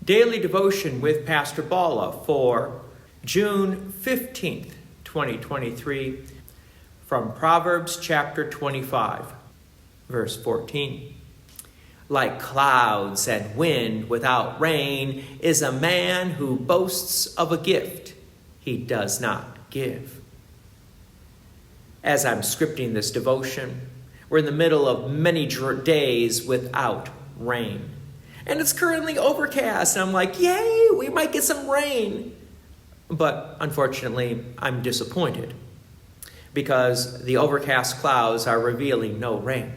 Daily Devotion with Pastor Balla for June 15th, 2023, from Proverbs chapter 25, verse 14. Like clouds and wind without rain is a man who boasts of a gift he does not give. As I'm scripting this devotion, we're in the middle of many days without rain. And it's currently overcast, and I'm like, yay, we might get some rain. But unfortunately, I'm disappointed because the overcast clouds are revealing no rain.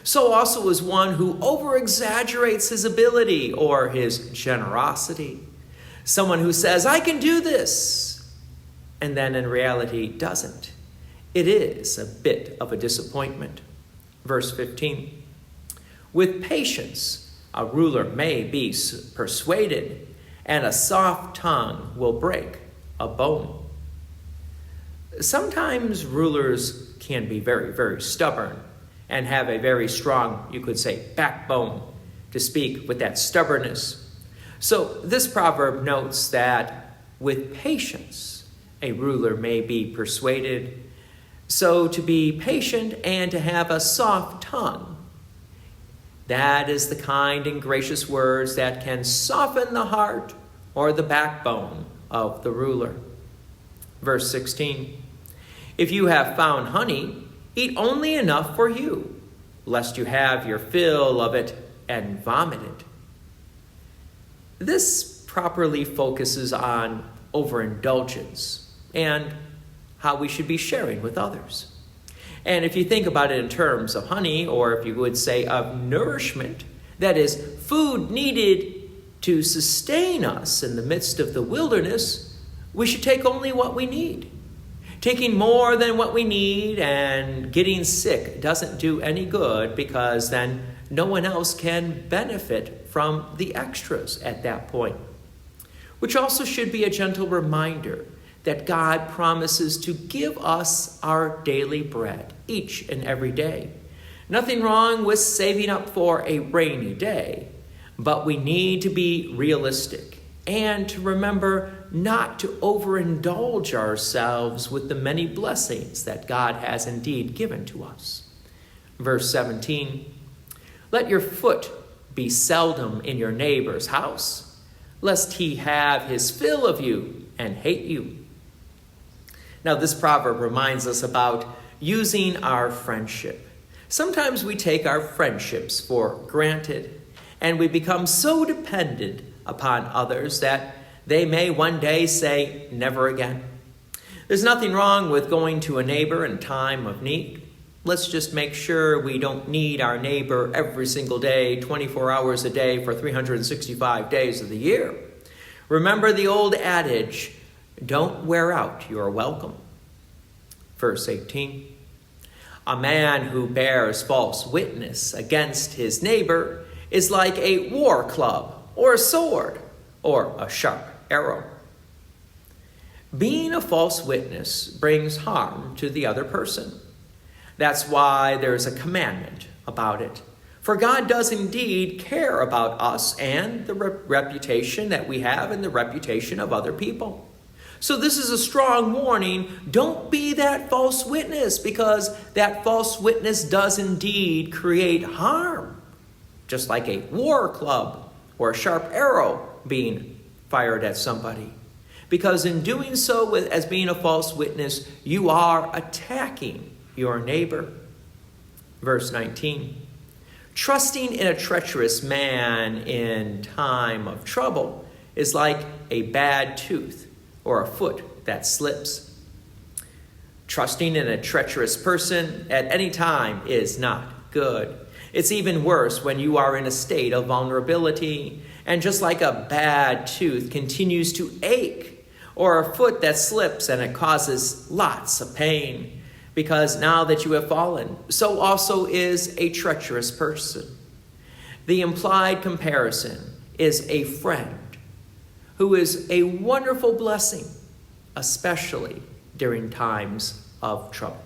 So also is one who over-exaggerates his ability or his generosity. Someone who says, I can do this, and then in reality doesn't. It is a bit of a disappointment. Verse 15, with patience, a ruler may be persuaded, and a soft tongue will break a bone. Sometimes rulers can be very, very stubborn and have a very strong, you could say, backbone to speak with that stubbornness. So this proverb notes that with patience, a ruler may be persuaded. So to be patient and to have a soft tongue, that is the kind and gracious words that can soften the heart or the backbone of the ruler. Verse 16, if you have found honey, eat only enough for you, lest you have your fill of it and vomit it. This properly focuses on overindulgence and how we should be sharing with others. And if you think about it in terms of honey, or if you would say of nourishment, that is, food needed to sustain us in the midst of the wilderness, we should take only what we need. Taking more than what we need and getting sick doesn't do any good, because then no one else can benefit from the extras at that point. Which also should be a gentle reminder that God promises to give us our daily bread each and every day. Nothing wrong with saving up for a rainy day, but we need to be realistic and to remember not to overindulge ourselves with the many blessings that God has indeed given to us. Verse 17, let your foot be seldom in your neighbor's house, lest he have his fill of you and hate you. Now, this proverb reminds us about using our friendship. Sometimes we take our friendships for granted, and we become so dependent upon others that they may one day say, never again. There's nothing wrong with going to a neighbor in time of need. Let's just make sure we don't need our neighbor every single day, 24 hours a day for 365 days of the year. Remember the old adage, don't wear out your welcome. Verse 18, a man who bears false witness against his neighbor is like a war club or a sword or a sharp arrow. Being a false witness brings harm to the other person. That's why there's a commandment about it. For God does indeed care about us and the reputation that we have and the reputation of other people. So this is a strong warning. Don't be that false witness, because that false witness does indeed create harm. Just like a war club or a sharp arrow being fired at somebody. Because in doing so, as being a false witness, you are attacking your neighbor. Verse 19, trusting in a treacherous man in time of trouble is like a bad tooth or a foot that slips. Trusting in a treacherous person at any time is not good. It's even worse when you are in a state of vulnerability, and just like a bad tooth continues to ache, or a foot that slips and it causes lots of pain, because now that you have fallen, so also is a treacherous person. The implied comparison is a friend who is a wonderful blessing, especially during times of trouble.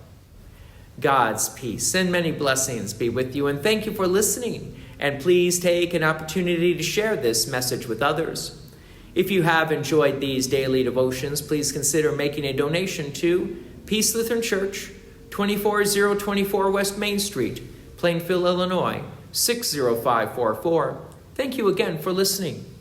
God's peace and many blessings be with you, and thank you for listening And please take an opportunity to share this message with others. If you have enjoyed these daily devotions, please consider making a donation to Peace Lutheran Church, 24024 West Main Street, Plainfield, Illinois, 60544. Thank you again for listening.